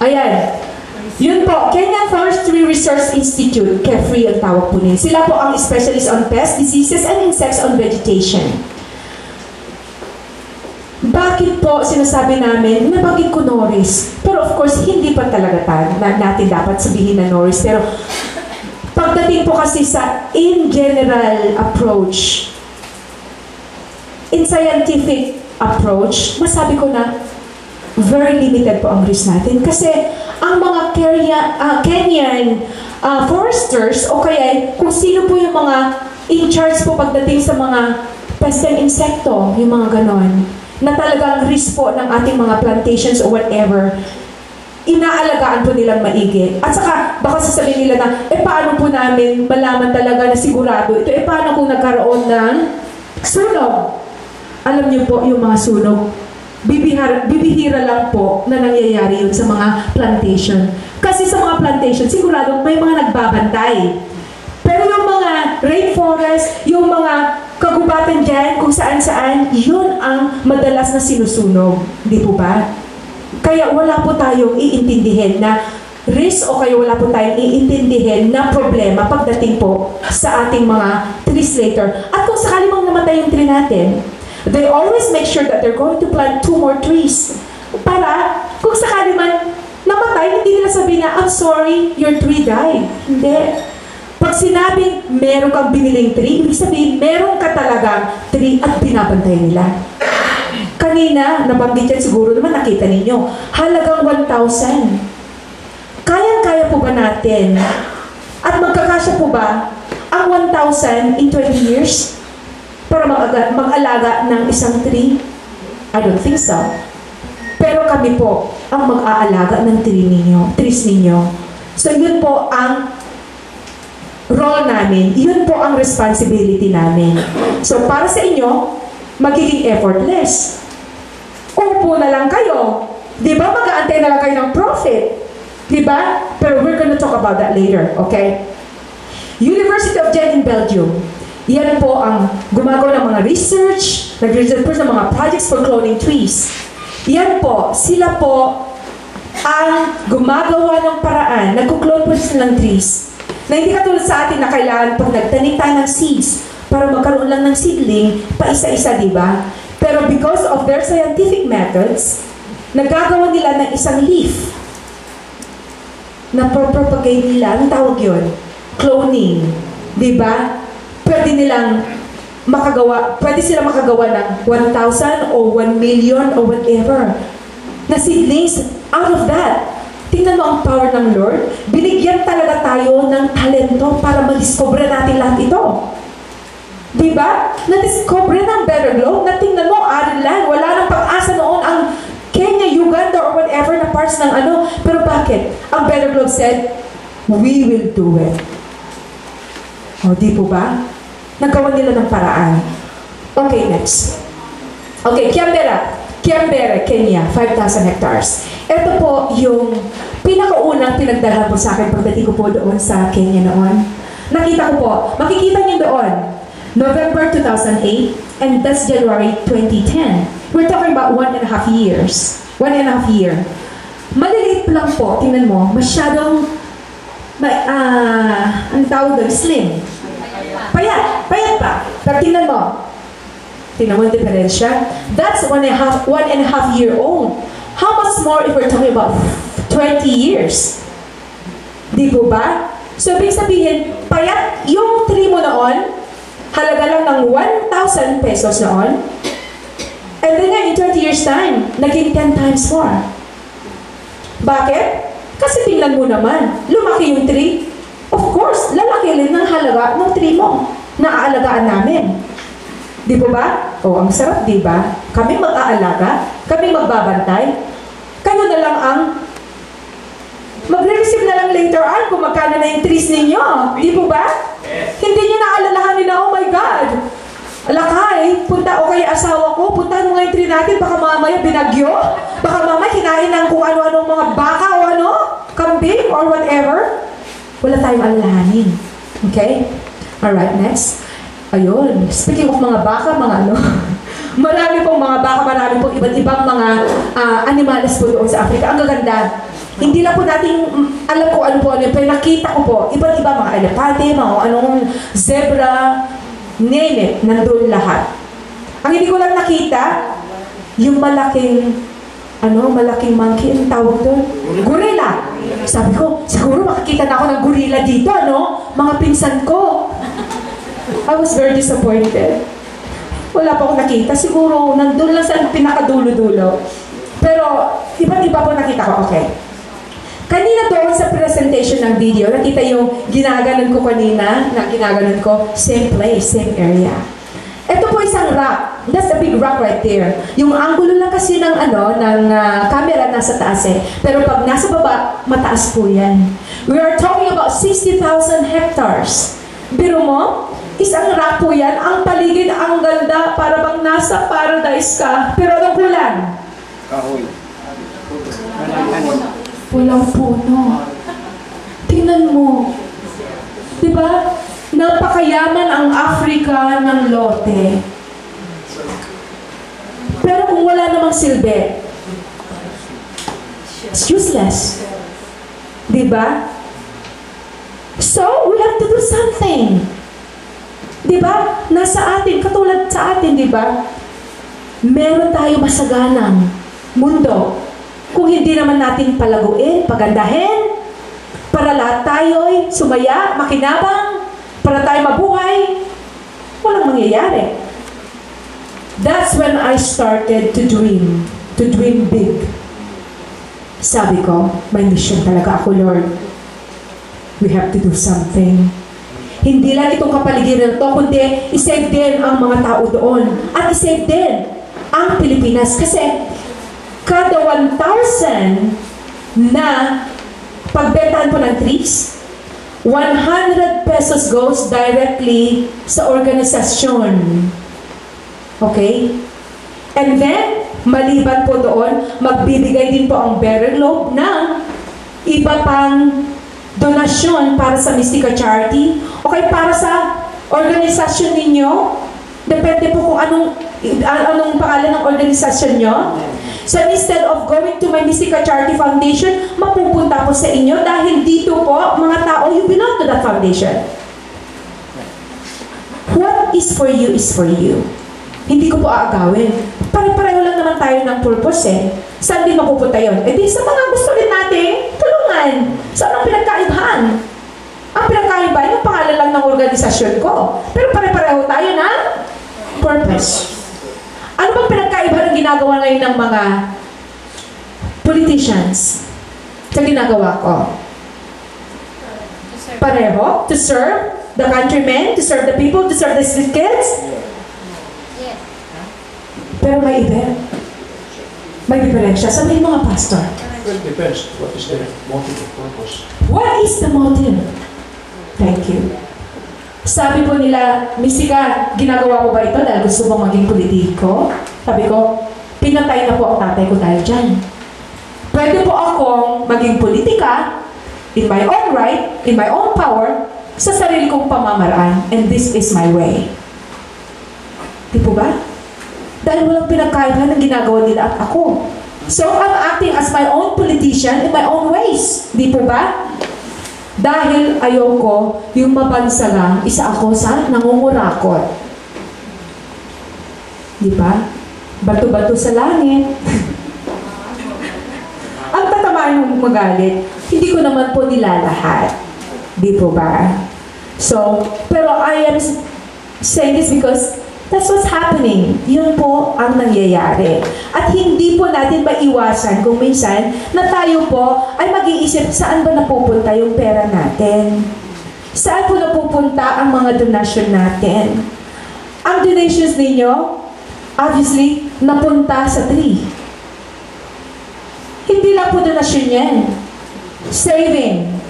Ayan. Yun po, Kenya Forestry Research Institute, KEFRI ang tawag po nila. Sila po ang specialist on pests, diseases, and insects on vegetation. Bakit po sinasabi namin, nabanggit ko Norris? Pero of course, hindi pa talaga natin dapat sabihin na Norris. Pero pagdating po kasi sa in general approach, in scientific approach, masabi ko na very limited po ang risk natin. Kasi ang mga Kenyan foresters o kaya kung sino po yung mga in charge po pagdating sa mga pest and insekto, yung mga ganon, na talagang risk po ng ating mga plantations or whatever, inaalagaan po nilang maigi. At saka, baka sasabihin nila na, paano po namin malaman talaga na sigurado ito? Paano kung nagkaroon ng sunog? Alam niyo po, yung mga sunog, bibihira lang po na nangyayari yun sa mga plantation. Kasi sa mga plantation, sigurado may mga nagbabantay. Pero yung mga rainforest, yung mga kagubatan dyan, kung saan-saan, yun ang madalas na sinusunog. Di po ba? Kaya wala po tayong iintindihin na risk o kaya wala po tayong iintindihin na problema pagdating po sa ating mga trees later. At kung sakali mang namatay yung tree natin, they always make sure that they're going to plant 2 more trees. Para, kung sakali man namatay, hindi nila sabihin na, I'm sorry, your tree died. Hindi. Pag sinabing meron kang biniling tree, ibig sabihin, meron ka talagang tree at binabantayan nila. Kanina, nabanggit yan siguro naman, nakita ninyo, halagang 1,000. Kayang-kaya po ba natin? At magkakasya po ba ang 1,000 in 20 years? Para mag-alaga ng isang tree? I don't think so. Pero kami po ang mag-aalaga ng trees ninyo. So yun po ang role namin. Yun po ang responsibility namin. So para sa inyo, magiging effortless. Upo na lang kayo. Di ba? Mag-aantay na lang kayo ng profit. Di ba? Pero we're gonna talk about that later, okay? University of Ghent in Belgium. Yan po ang gumagawa ng mga research, nag-research ng mga projects for cloning trees. Yan po, sila po ang gumagawa ng paraan, nagkuklone po sila ng trees. Na hindi katulad sa atin na kailangan pag nagtanim tayo ng seeds para magkaroon lang ng seedling, pa isa-isa, di ba? Pero because of their scientific methods, nagagawa nila ng isang leaf na propagate nila, ang tawag yun? Cloning, di ba? Pwede sila makagawa ng 1,000 o 1 million o whatever na seedlings out of that. Tingnan mo ang power ng Lord. Binigyan talaga tayo ng talento para madiscover natin lahat ito. Diba? Na-discover ng Better Globe na tingnan mo, arid land, wala nang pag-asa noon ang Kenya, Uganda, or whatever na parts ng ano. Pero bakit? Ang Better Globe said, we will do it. O, di po ba? Nagawa nila ng paraan. Okay, next. Okay, Kiambere, Kenya, 5,000 hectares. Ito po yung pinakaunang pinagdalhan po sa akin pagdating ko po doon sa Kenya noon. Nakita ko po, makikita niyo doon, November 2008, and that's January 2010. We're talking about 1.5 years. 1.5 year. Maliliit lang po, tingnan mo, masyadong, ang tawag doon, slim. Payat pa. Pero tingnan mo yung diferensya. That's 1.5 year old. How much more if we're talking about 20 years? Di po ba? So, ibig sabihin, payat yung tree mo noon, halaga lang ng 1,000 pesos noon. And then in 20 years time, naging 10 times more. Bakit? Kasi tingnan mo naman, lumaki yung tree. Of course, lalaki rin ng halaga ng tree mo na aalagaan namin. Di po ba? O, ang sarap, di ba? Kami mag-aalaga, kami magbabantay. Kayo na lang ang magre-receive na lang later on kung magkano na yung trees ninyo. Di po ba? Hindi nyo naalalahanin na, oh my God, Lakay, punta o kaya asawa ko, puntahan mo nga yung tree natin, baka mamaya binagyo, baka mamaya kinain ng kung ano-anong mga baka o ano, kambing or whatever. Wala tayong alalahanin. Okay? Alright, next. Ayun. Speaking of mga baka, mga ano, marami pong mga baka, marami pong iba't ibang mga animals po doon sa Africa. Ang gaganda. Hindi lang po natin alam ko ano po ano, pero nakita ko po, iba't iba mga elepante, mga anong zebra, name it, nandun lahat. Ang hindi ko lang nakita, yung malaking monkey, ang tawag doon? Gorilla. Sabi ko, siguro makikita na ako ng gorilla dito, ano? Mga pinsan ko. I was very disappointed. Wala pa akong nakita. Siguro, nandun lang sa pinakadulo-dulo. Pero, iba po nakita ko. Okay. Kanina doon sa presentation ng video, nakita yung ginaganon ko kanina, na ginaganon ko, same place, same area. Ito po isang rock. That's a big rock right there. Yung angulo lang kasi ng camera nasa taas eh. Pero pag nasa baba, mataas po yan. We are talking about 60,000 hectares. Biro mo, isang rock po yan. Ang paligid, ang ganda, para bang nasa paradise ka. Pero anong kulang? Kahoy. Walang puno. Tingnan mo. Diba? Napakayaman ang Africa ng lote. Pero kung wala namang silbi, it's useless. Diba? So, we have to do something. Diba? Nasa atin, katulad sa atin, diba? Meron tayo masaganang mundo. Kung hindi naman natin palaguin, pagandahin, para lahat tayo'y sumaya, makinabang, para tayo mabuhay, walang mangyayari. That's when I started to dream big. Sabi ko, may mission talaga ako, Lord. We have to do something. Hindi lang itong kapaligiran to, kundi isave din ang mga tao doon. At isave din ang Pilipinas. Kasi kada 1,000 na pagbentahan po ng trees, 100 pesos goes directly sa organisasyon. Okay? And then, maliban po doon, magbibigay din po ang Better Globe ng iba pang donasyon para sa Mystica Charity. Okay, para sa organisasyon ninyo. Depende po kung anong pangalan ng organisasyon nyo. So instead of going to my Mystica Charity Foundation, mapupunta po sa inyo dahil dito po, mga tao, you belong to that foundation. What is for you is for you. Hindi ko po aagawin. Pare-pareho lang naman tayo ng purpose eh. Saan din mapupunta yun? E di sa mga gusto rin natin, tulungan. Saan ang pinagkaibahan? Ang pinagkaibahan, yung pangalan lang ng organisasyon ko. Pero pare-pareho tayo ng purpose. Ano bang pinagkaiba ng ginagawa ngayon ng mga politicians sa ginagawa ko? Pareho? To serve the countrymen, to serve the people, to serve the kids? Pero may iba. May diferensya. Sabi mga pastor. Well, it depends. What is the motive or purpose? What is the motive? Thank you. Sabi po nila, Mystica, ginagawa mo ba ito dahil gusto mong maging politiko? Sabi ko, pinatay na po ang tatay ko dahil dyan. Pwede po akong maging politika in my own right, in my own power, sa sarili kong pamamaraan. And this is my way. Di po ba? Dahil walang pinagkaiba ng ginagawa nila at ako. So, I'm acting as my own politician in my own ways. Di po ba? Dahil ayoko yung mabansa lang, isa ako sa nangungurakot. Di ba? Bato-bato sa langit. Ang tatamaan ng magalit, hindi ko naman po nilalahat. Di po ba? So, pero I am saying this because that's what's happening. Yun po ang nangyayari. At hindi po natin maiwasan kung minsan na tayo po ay mag-iisip saan ba napupunta yung pera natin. Saan po napupunta ang mga donasyon natin. Ang donations ninyo, obviously, napunta sa tree. Hindi lang po donasyon yan. Saving.